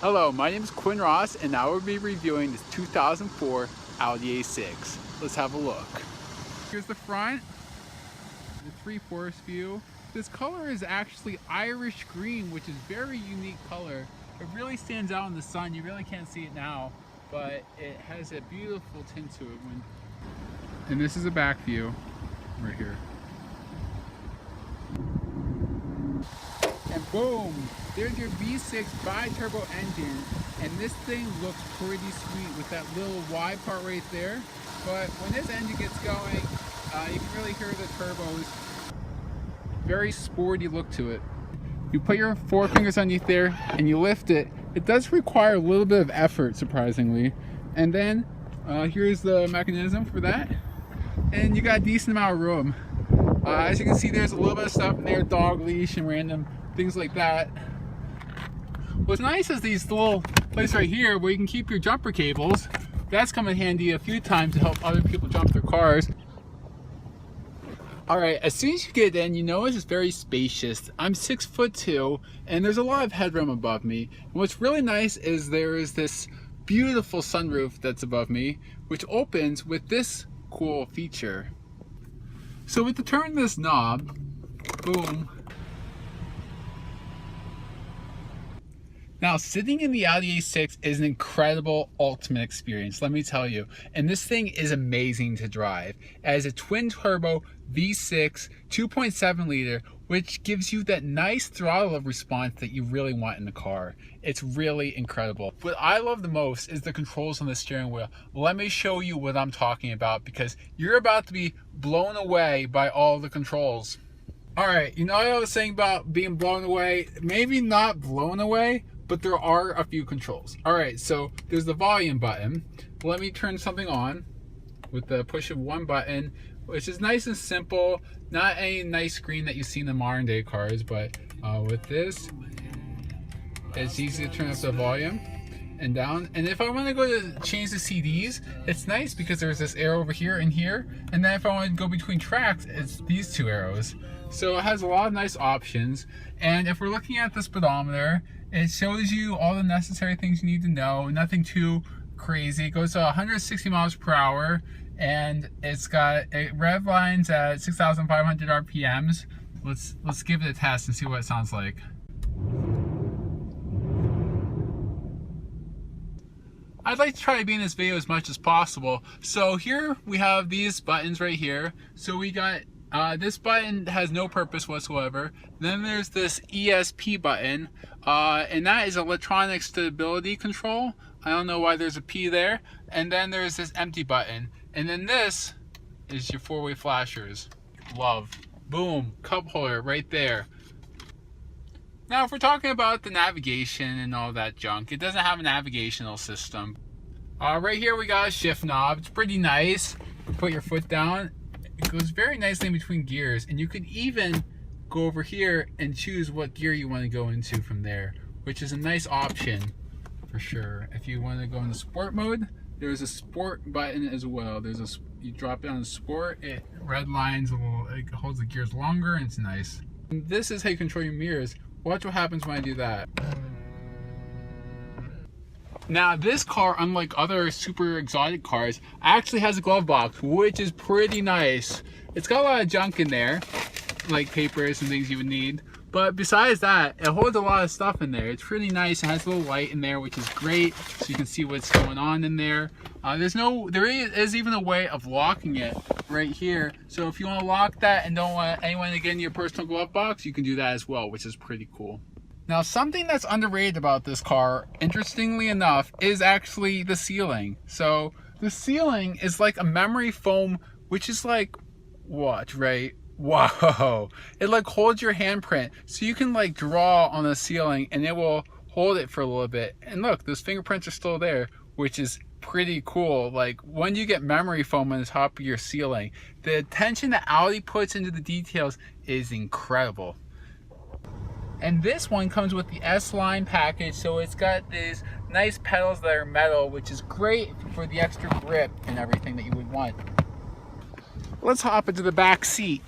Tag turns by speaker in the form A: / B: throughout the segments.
A: Hello, my name is Quinn Ross and I will be reviewing this 2004 Audi A6. Let's have a look. Here's the front, the 3/4 view. This color is actually Irish green, which is very unique color. It really stands out in the sun. You really can't see it now, but it has a beautiful tint to it. And this is a back view right here. And boom, there's your V6 bi-turbo engine, and this thing looks pretty sweet with that little Y part right there. But when this engine gets going, you can really hear the turbos. Very sporty look to it. You put your forefingers underneath there and you lift it. It does require a little bit of effort, surprisingly. And then here's the mechanism for that. And you got a decent amount of room. As you can see, there's a little bit of stuff in there, dog leash and random things like that. What's nice is these little places right here where you can keep your jumper cables. That's come in handy a few times to help other people jump their cars. Alright, as soon as you get in, you notice it's very spacious. I'm 6'2", and there's a lot of headroom above me. And what's really nice is there is this beautiful sunroof that's above me, which opens with this cool feature. So with the turn of this knob, boom. Now, sitting in the Audi A6 is an incredible ultimate experience, let me tell you. And this thing is amazing to drive. It has a twin-turbo V6 2.7 liter, which gives you that nice throttle response that you really want in the car. It's really incredible. What I love the most is the controls on the steering wheel. Let me show you what I'm talking about, because you're about to be blown away by all the controls. Alright, you know what I was saying about being blown away? Maybe not blown away, but there are a few controls. Alright, so there's the volume button. Let me turn something on with the push of one button, which is nice and simple. Not a nice screen that you see in the modern day cars, but with this, it's easy to turn up the volume and down. And if I want to go to change the CDs, it's nice because there's this arrow over here and here. And then if I want to go between tracks, it's these two arrows. So it has a lot of nice options. And if we're looking at the speedometer, it shows you all the necessary things you need to know. Nothing too crazy. It goes to 160 miles per hour. And it rev lines at 6,500 RPMs. Let's give it a test and see what it sounds like. I'd like to try to be in this video as much as possible. So here we have these buttons right here. So we got this button has no purpose whatsoever. Then there's this ESP button, and that is electronic stability control. I don't know why there's a P there. And then there's this empty button. And then this is your four-way flashers. Love. Boom. Cup holder right there. Now, if we're talking about the navigation and all that junk, it doesn't have a navigational system. Right here we got a shift knob. It's pretty nice. You put your foot down. It goes very nicely in between gears. And you could even go over here and choose what gear you want to go into from there, which is a nice option for sure. If you want to go into sport mode, there's a sport button as well. You drop it on sport, it red lines a little, it holds the gears longer, and it's nice. And this is how you control your mirrors. Watch what happens when I do that. Now this car, unlike other super exotic cars, actually has a glove box, which is pretty nice. It's got a lot of junk in there, like papers and things you would need. But besides that, it holds a lot of stuff in there. It's pretty nice. It has a little light in there, which is great, so you can see what's going on in there. There is even a way of locking it right here. So if you want to lock that and don't want anyone to get in your personal glove box, you can do that as well, which is pretty cool. Now, something that's underrated about this car, interestingly enough, is actually the ceiling. So the ceiling is like a memory foam, which is like, what, right? Whoa, it like holds your handprint, so you can like draw on the ceiling and it will hold it for a little bit. And look, those fingerprints are still there, which is pretty cool. Like when you get memory foam on the top of your ceiling, the attention that Audi puts into the details is incredible. And this one comes with the S-Line package, so it's got these nice pedals that are metal, which is great for the extra grip and everything that you would want. Let's hop into the back seat.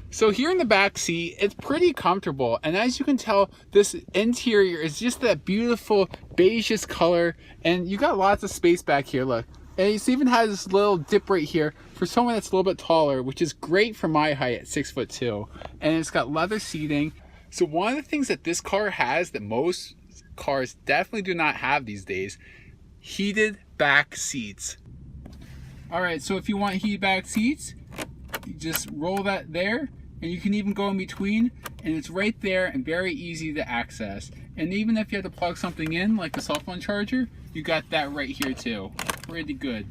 A: So here in the back seat, it's pretty comfortable, and as you can tell, this interior is just that beautiful beigeish color, and you got lots of space back here. Look, and it even has this little dip right here for someone that's a little bit taller, which is great for my height at 6'2", and it's got leather seating. So one of the things that this car has that most cars definitely do not have these days, heated back seats. All right, so if you want heated back seats, you just roll that there, and you can even go in between, and it's right there and very easy to access. And even if you have to plug something in, like the cell phone charger, you got that right here too. Pretty good.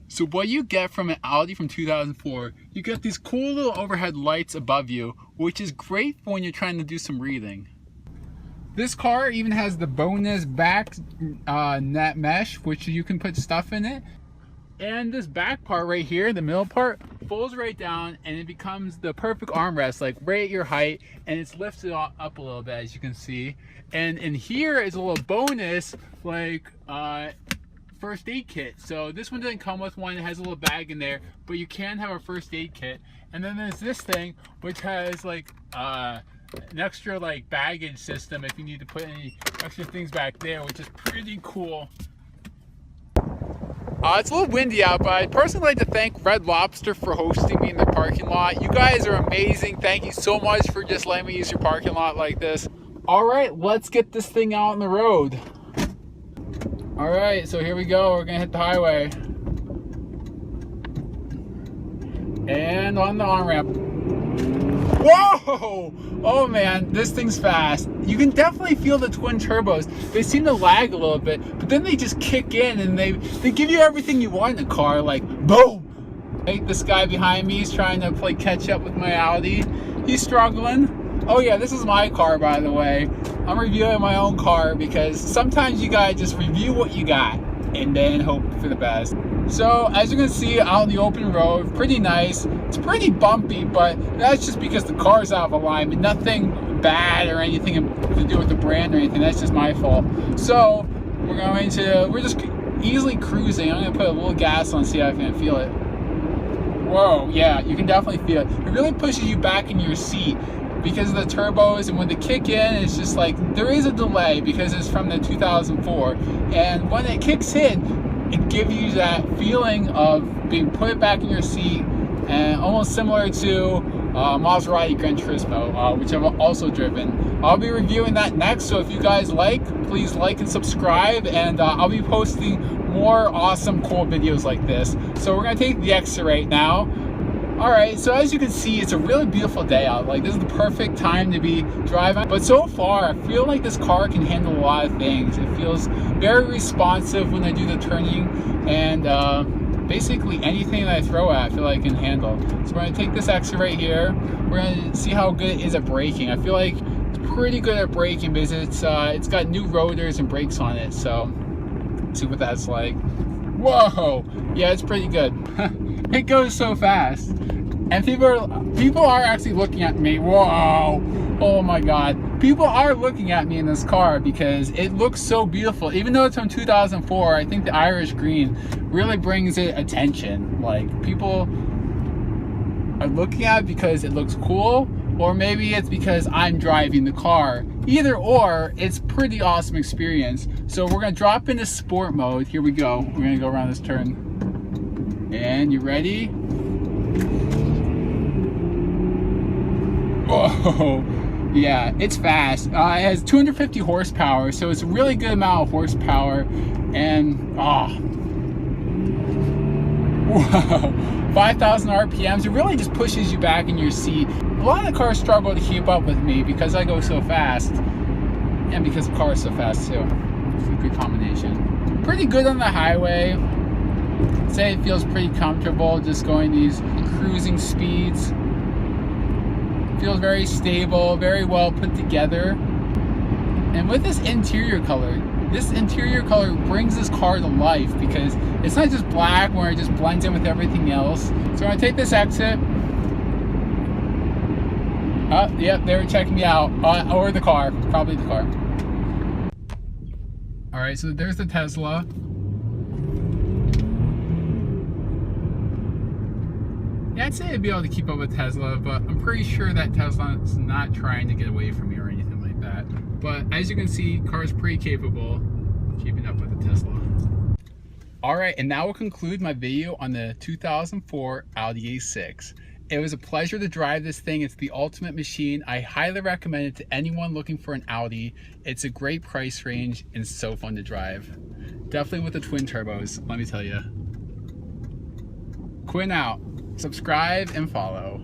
A: So what you get from an Audi from 2004, you get these cool little overhead lights above you, which is great for when you're trying to do some reading. This car even has the bonus back net mesh, which you can put stuff in it. And this back part right here, the middle part, folds right down, and it becomes the perfect armrest, like right at your height, and it's lifted up a little bit, as you can see. And in here is a little bonus, like first aid kit. So this one doesn't come with one, it has a little bag in there, but you can have a first aid kit. And then there's this thing, which has like an extra like baggage system if you need to put any extra things back there, which is pretty cool. It's a little windy out, but I'd personally like to thank Red Lobster for hosting me in their parking lot. You guys are amazing. Thank you so much for just letting me use your parking lot like this. All right, let's get this thing out on the road. All right, so here we go. We're gonna hit the highway. And on the on-ramp. Whoa! Oh man, this thing's fast. You can definitely feel the twin turbos. They seem to lag a little bit, but then they just kick in and they give you everything you want in a car, like boom! Like this guy behind me is trying to play catch up with my Audi. He's struggling. Oh yeah, this is my car, by the way. I'm reviewing my own car because sometimes you gotta just review what you got and then hope for the best. So as you can see out on the open road, pretty nice. It's pretty bumpy, but that's just because the car's out of alignment. Nothing bad or anything to do with the brand or anything. That's just my fault. So we're just easily cruising. I'm gonna put a little gas on, see if I can feel it. Whoa, yeah, you can definitely feel it. It really pushes you back in your seat because of the turbos, and when they kick in, it's just like there is a delay because it's from the 2004, and when it kicks in, it gives you that feeling of being put back in your seat, and almost similar to Maserati Gran Turismo, which I've also driven. I'll be reviewing that next, so if you guys like, please like and subscribe, and I'll be posting more awesome, cool videos like this. So we're gonna take the exit right now. All right, so as you can see, it's a really beautiful day out. Like, this is the perfect time to be driving. But so far, I feel like this car can handle a lot of things. It feels very responsive when I do the turning, and basically anything that I throw at, I feel like I can handle. So we're gonna take this exit right here. We're gonna see how good it is at braking. I feel like it's pretty good at braking because it's got new rotors and brakes on it. So let's see what that's like. Whoa, yeah, it's pretty good. It goes so fast, and people are actually looking at me. Whoa, oh my god, people are looking at me in this car because it looks so beautiful. Even though it's from 2004, I think the Irish green really brings it attention. Like, people are looking at it because it looks cool, or maybe it's because I'm driving the car. Either or, it's pretty awesome experience. So we're gonna drop into sport mode. Here we go. We're gonna go around this turn. And you ready? Whoa, yeah, it's fast. It has 250 horsepower, so it's a really good amount of horsepower. And wow, 5,000 RPMs. It really just pushes you back in your seat. A lot of cars struggle to keep up with me because I go so fast, and because the car is so fast too. It's a good combination. Pretty good on the highway. I'd say it feels pretty comfortable just going these cruising speeds. Feels very stable, very well put together. And with this interior color brings this car to life because it's not just black where it just blends in with everything else. So I'm gonna take this exit. Yep, they were checking me out. Or the car, probably the car. All right, so there's the Tesla. Yeah, I'd say I'd be able to keep up with Tesla, but I'm pretty sure that Tesla is not trying to get away from me or anything like that. But as you can see, car's pretty capable keeping up with the Tesla. Alright, and that will conclude my video on the 2004 Audi A6. It was a pleasure to drive this thing. It's the ultimate machine. I highly recommend it to anyone looking for an Audi. It's a great price range and so fun to drive. Definitely with the twin turbos, let me tell you. Quinn out. Subscribe and follow.